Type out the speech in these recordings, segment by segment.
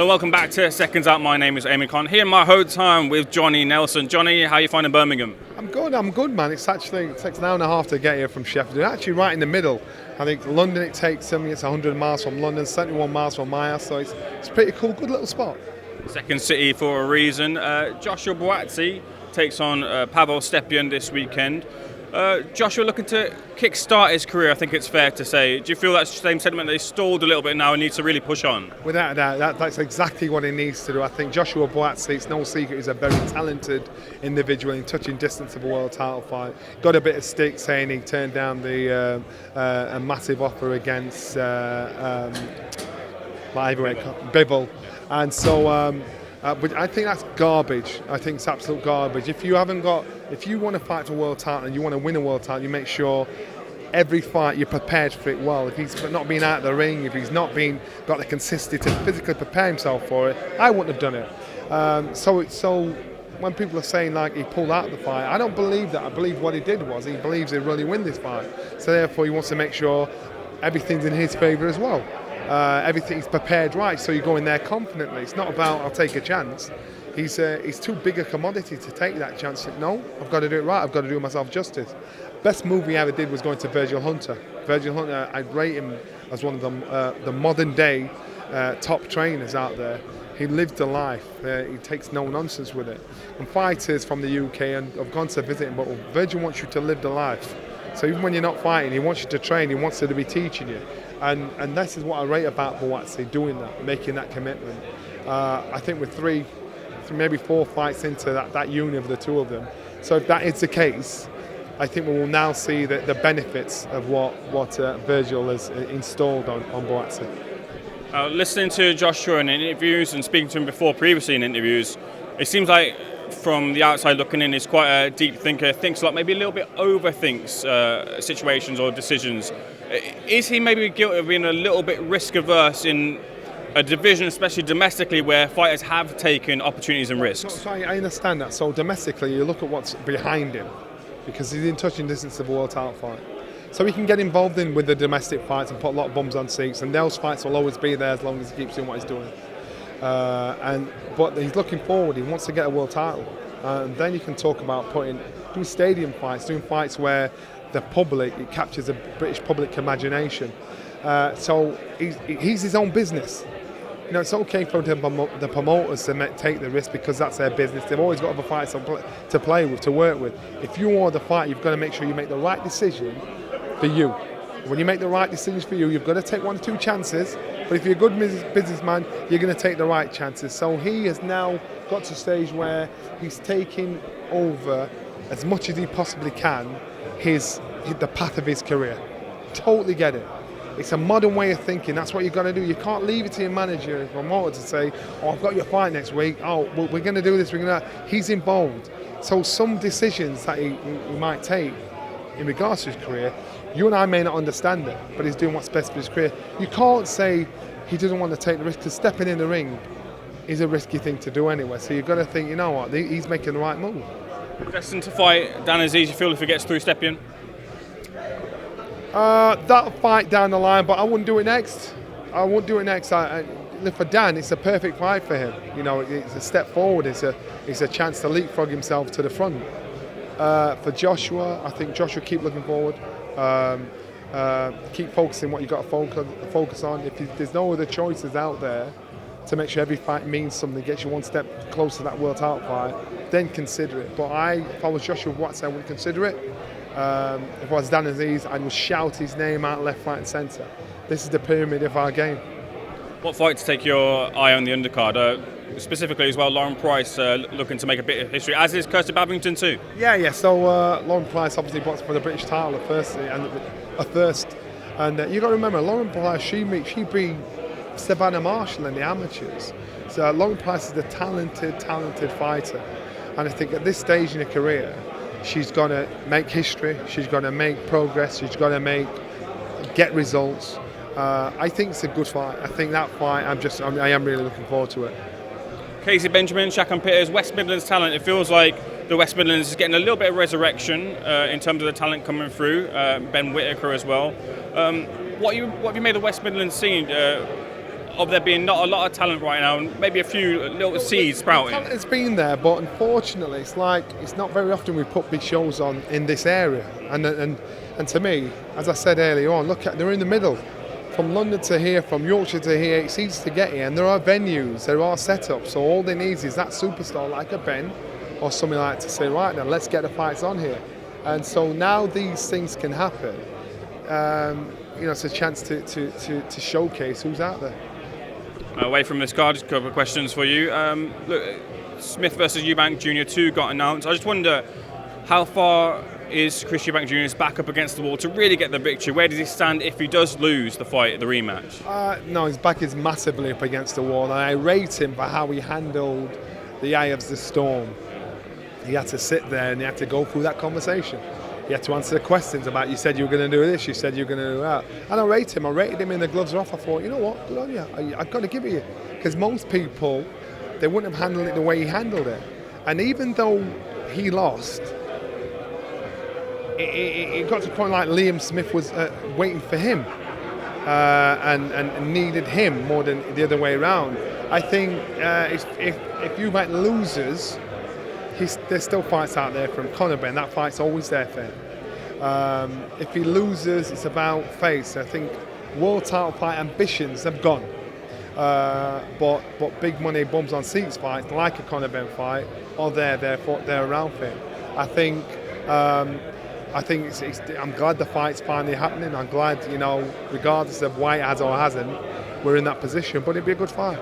Hello, welcome back to Seconds Out. My name is Ayman Khan. Here in my hotel with Johnny Nelson. Johnny, how you finding Birmingham? I'm good, man. It takes an hour and a half to get here from Sheffield. It's actually right in the middle. I think London, it takes it's 100 miles from London, 71 miles from my house, so it's pretty cool, good little spot. Second city for a reason. Joshua Buatsi takes on Pavel Stepien this weekend. Joshua looking to kick-start his career, I think it's fair to say. Do you feel that same sentiment that he's stalled a little bit now and needs to really push on? Without a doubt, that's exactly what he needs to do. I think Joshua Buatsi, it's no secret, he's a very talented individual in touching distance of a world title fight. Got a bit of stick saying he turned down the a massive offer against Bivol, and so. But I think that's garbage. I think it's absolute garbage. If you want to fight for a world title and you want to win a world title, you make sure every fight you're prepared for it well. If he's not been out of the ring, if he's not got the consistency to physically prepare himself for it, I wouldn't have done it. So when people are saying like he pulled out of the fight, I don't believe that. I believe what he did was he believes he'll really win this fight. So therefore he wants to make sure everything's in his favour as well. Everything's prepared right, so you go in there confidently. It's not about I'll take a chance. He's too big a commodity to take that chance. No, I've got to do it right. I've got to do myself justice. Best move he ever did was going to Virgil Hunter. Virgil Hunter, I'd rate him as one of the modern day top trainers out there. He lived the life. He takes no nonsense with it. And fighters from the UK and I've gone to visit him, but Virgil wants you to live the life. So even when you're not fighting, he wants you to train. He wants you to be teaching you. And this is what I rate about Buatsi, doing that, making that commitment. I think we're three, maybe 4 fights into that union of the two of them. So if that is the case, I think we will now see the benefits of what Virgil has installed on Buatsi. Listening to Joshua in interviews and speaking to him previously in interviews, it seems like from the outside looking in, he's quite a deep thinker, thinks a lot, maybe a little bit overthinks situations or decisions. Is he maybe guilty of being a little bit risk averse in a division, especially domestically, where fighters have taken opportunities and risks? So I understand that. So domestically, you look at what's behind him, because he's in touching distance of a world title fight. So he can get involved with the domestic fights and put a lot of bums on seats, and those fights will always be there as long as he keeps doing what he's doing. But he's looking forward. He wants to get a world title, and then you can talk about doing stadium fights, doing fights where the public, it captures the British public imagination. So he's his own business. You know, it's okay for the promoters to take the risk because that's their business. They've always got other fights to play with, to work with. If you are the fighter, you've got to make sure you make the right decision for you. When you make the right decisions for you, you've got to take 1 or 2 chances. But if you're a good businessman, you're going to take the right chances. So he has now got to a stage where he's taking over as much as he possibly can the path of his career. Totally get it. It's a modern way of thinking. That's what you've got to do. You can't leave it to your manager and promoter to say, "Oh, I've got your fight next week. Oh, well, we're going to do this. We're going to." He's involved. So some decisions that he might take in regards to his career, you and I may not understand it, but he's doing what's best for his career. You can't say he doesn't want to take the risk, because stepping in the ring is a risky thing to do anyway. So you've got to think, you know what, he's making the right move. Destined to fight Dan Aziz, you feel, if he gets through Stepien? That'll fight down the line, but I wouldn't do it next. For Dan, it's a perfect fight for him. You know, it's a step forward. It's a chance to leapfrog himself to the front. For Joshua, I think Joshua keep looking forward. Keep focusing what you got to focus on. If there's no other choices out there to make sure every fight means something, gets you 1 step closer to that world title fight, then consider it. But if I was Joshua Buatsi, I wouldn't consider it. If I was Dan Aziz, I would shout his name out left, right and centre. This is the pyramid of our game. What fight to take your eye on the undercard? Specifically as well, Lauren Price looking to make a bit of history, as is Kirsty Babington too. Yeah. So Lauren Price obviously boxed for the British title at first, and you got to remember, Lauren Price, she beat Savannah Marshall in the amateurs. So Lauren Price is a talented fighter, and I think at this stage in her career, she's going to make history. She's going to make progress. She's going to get results. I think it's a good fight. I think that fight, I am really looking forward to it. Casey Benjamin, Shaq Peters, West Midlands talent. It feels like the West Midlands is getting a little bit of resurrection in terms of the talent coming through. Ben Whittaker as well. What have you made the West Midlands scene of there being not a lot of talent right now, and maybe a few little seeds sprouting? It's been there, but unfortunately, it's not very often we put big shows on in this area. And to me, as I said earlier on, they're in the middle. From London to here, from Yorkshire to here, it's easy to get here, and there are venues, there are setups, so all they need is that superstar like a Ben or something like to say, right now, let's get the fights on here. And so now these things can happen. It's a chance to showcase who's out there. Away from this card, just a couple of questions for you. Look, Smith versus Eubank Jr. 2 got announced. I just wonder, how far is Chris Eubank Jr.'s back up against the wall to really get the victory? Where does he stand if he does lose the fight, the rematch? No, his back is massively up against the wall, and I rate him for how he handled the eye of the storm. He had to sit there and he had to go through that conversation. He had to answer the questions about, you said you were going to do this, you said you were going to do that. And I rated him in the gloves are off. I thought, you know what, good on you. I've got to give it you. Because most people, they wouldn't have handled it the way he handled it. And even though he lost, it got to the point like Liam Smith was waiting for him and needed him more than the other way around. I think if Eubank loses, there's still fights out there from Conor Benn. That fight's always there for him. If he loses, it's about face. I think world title fight ambitions have gone. But big money bums on seats fights like a Conor Benn fight are they're around for him. I think I'm glad the fight's finally happening. I'm glad, regardless of why it has or hasn't, we're in that position. But it'd be a good fight.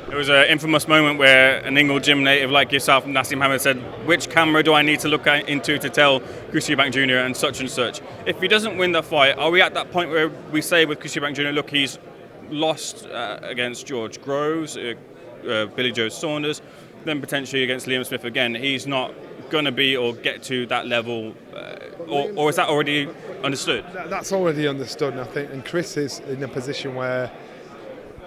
There was an infamous moment where an Ingle gym native like yourself, Nassim Hamid, said, which camera do I need to look into to tell Chris Eubank Jr. and such? If he doesn't win the fight, are we at that point where we say with Chris Eubank Jr., look, he's lost against George Groves, Billy Joe Saunders, then potentially against Liam Smith again, he's not going to be or get to that level, or is that already understood? That's already understood, and I think, and Chris is in a position where,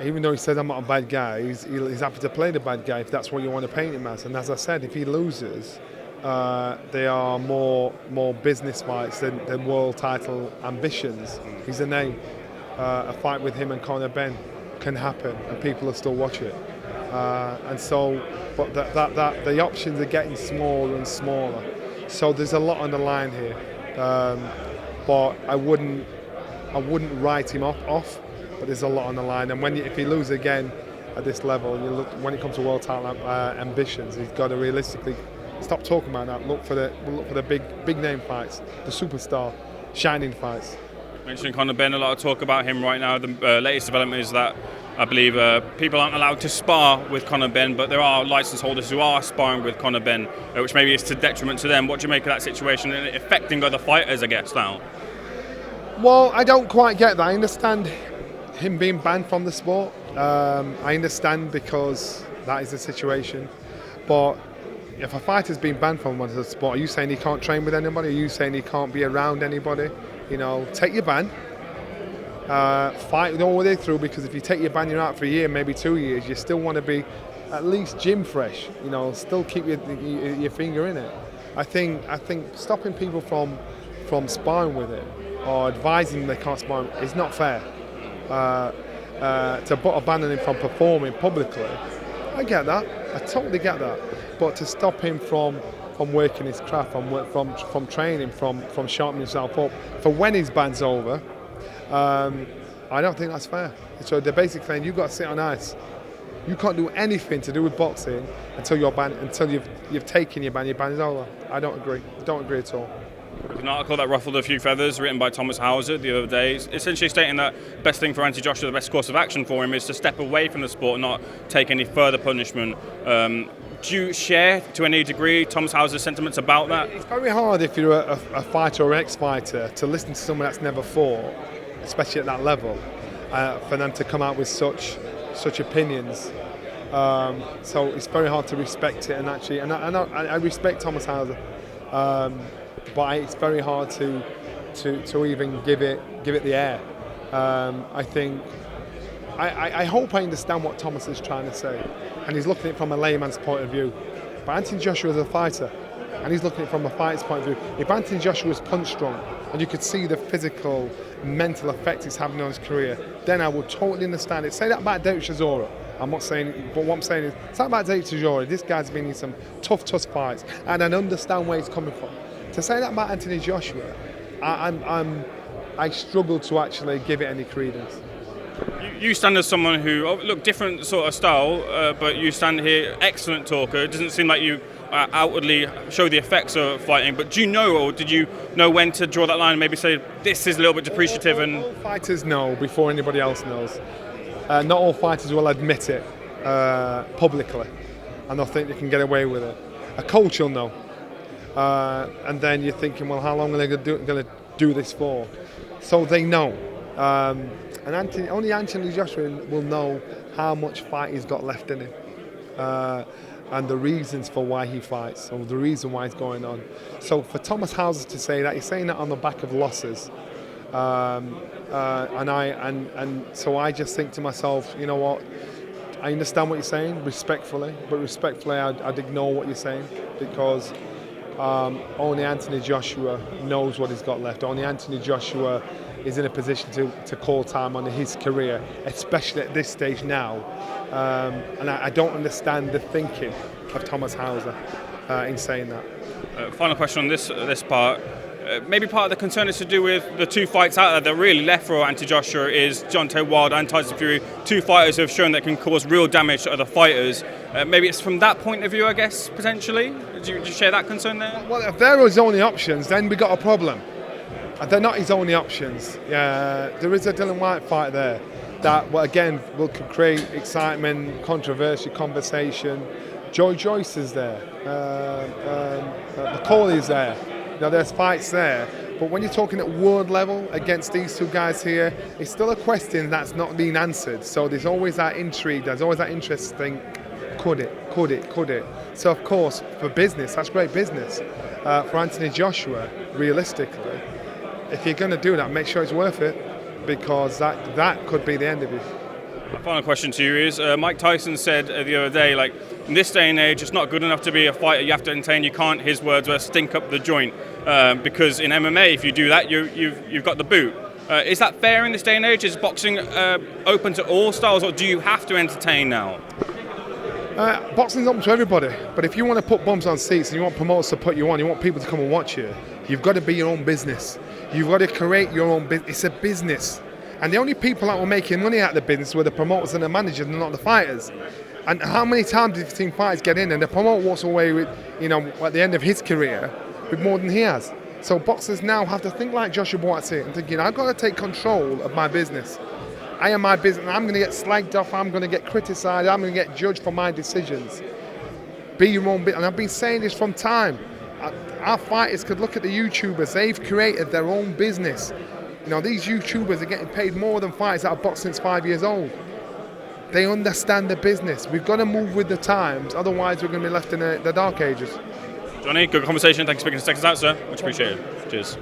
even though he says I'm not a bad guy, he's happy to play the bad guy if that's what you want to paint him as. And as I said, if he loses, they are more business fights than world title ambitions. He's a name. A fight with him and Conor Benn can happen, and people will still watch it. And so, but the options are getting smaller and smaller. So there's a lot on the line here. But I wouldn't write him off. But there's a lot on the line, and if he loses again at this level, when it comes to world title ambitions, he's got to realistically stop talking about that. Look for the big name fights, the superstar, shining fights. Mentioning Conor Benn, a lot of talk about him right now. The latest development is that I believe people aren't allowed to spar with Conor Benn, but there are license holders who are sparring with Conor Benn, which maybe is to detriment to them. What do you make of that situation and affecting other fighters, I guess, now? Well, I don't quite get that. I understand him being banned from the sport. I understand because that is the situation. But if a fighter's been banned from the sport, are you saying he can't train with anybody? Are you saying he can't be around anybody? Take your ban. Fight all the way through, because if you take your ban, you're out for a year, maybe 2 years. You still want to be at least gym fresh. Still keep your finger in it. I think stopping people from sparring with it or advising them they can't spar is not fair. To put a ban on him from performing publicly, I get that. I totally get that. But to stop him from working his craft, from training, from sharpening himself up for when his ban's over, I don't think that's fair. So they're basically saying you've got to sit on ice. You can't do anything to do with boxing until you've taken your ban. Your ban is over. I don't agree. At all. There's an article that ruffled a few feathers written by Thomas Hauser the other day, essentially stating that the best thing for Joshua, the best course of action for him is to step away from the sport and not take any further punishment. Do you share to any degree Thomas Hauser's sentiments about that? It's very hard if you're a fighter or ex-fighter to listen to someone that's never fought, especially at that level, for them to come out with such opinions. So it's very hard to respect it, and I respect Thomas Hauser. But it's very hard to even give it the air. I think I hope I understand what Thomas is trying to say, and he's looking at it from a layman's point of view. But Anthony Joshua is a fighter. and he's looking at it from a fighter's point of view. If Anthony Joshua was punch strong, and you could see the physical, mental effect it's having on his career, then I would totally understand it. Say that about Derek Chisora. I'm not saying, but what I'm saying is, it's not about Derek Chisora. This guy's been in some tough fights, and I understand where he's coming from. To say that about Anthony Joshua, I struggle to actually give it any credence. You stand as someone who, look, different sort of style, but you stand here, excellent talker. It doesn't seem like you outwardly show the effects of fighting, but do you know, or did you know when to draw that line and maybe say, this is a little bit depreciative? All fighters know before anybody else knows. Not all fighters will admit it publicly, and they'll think they can get away with it. A coach will know. And then you're thinking, well, how long are they going to do this for? So they know. And only Anthony Joshua will know how much fight he's got left in him, and the reasons for why he fights, or the reason why it's going on. So for Thomas Hauser to say that, he's saying that on the back of losses, and so I just think to myself, you know what? I understand what you're saying, respectfully, but respectfully, I'd ignore what you're saying, because only Anthony Joshua knows what he's got left. Only Anthony Joshua is in a position to call time on his career, especially at this stage now. And I don't understand the thinking of Thomas Hauser in saying that. Final question on this part. Maybe part of the concern is to do with the two fights out there that really left for Anthony Joshua is Deontay Wilder and Tyson Fury, two fighters who have shown that can cause real damage to other fighters. Maybe it's from that point of view, I guess, potentially? Do you share that concern there? Well, if they're his only options, then we got a problem. They're not his only options. There is a Dylan White fight there that, well, again, could create excitement, controversy, conversation. Joy Joyce is there. McCauley's there. Now, there's fights there, but when you're talking at world level against these two guys here, it's still a question that's not being answered. So there's always that intrigue, there's always that interest to think, could it? So of course, for business, that's great business. For Anthony Joshua, realistically, if you're going to do that, make sure it's worth it, because that could be the end of it. My final question to you is, Mike Tyson said the other day, like, in this day and age, it's not good enough to be a fighter. You have to entertain. You can't, his words were, stink up the joint. Because in MMA, if you do that, you've got the boot. Is that fair in this day and age? Is boxing open to all styles, or do you have to entertain now? Boxing's open to everybody. But if you want to put bums on seats and you want promoters to put you on, you want people to come and watch you, you've got to be your own business. You've got to create your own business. It's a business. And the only people that were making money out of the business were the promoters and the managers, and not the fighters. And how many times have you seen fighters get in and the promoter walks away with, at the end of his career, with more than he has? So boxers now have to think like Joshua Buatsi and thinking, I've got to take control of my business. I am my business, and I'm going to get slagged off, I'm going to get criticised, I'm going to get judged for my decisions. Be your own business. And I've been saying this from time. Our fighters could look at the YouTubers, they've created their own business. These YouTubers are getting paid more than fighters that have boxed since 5 years old. They understand the business. We've got to move with the times, otherwise we're going to be left in the dark ages. Johnny, good conversation. Thanks for speaking to SecondsOut, sir. Much appreciated. Cheers.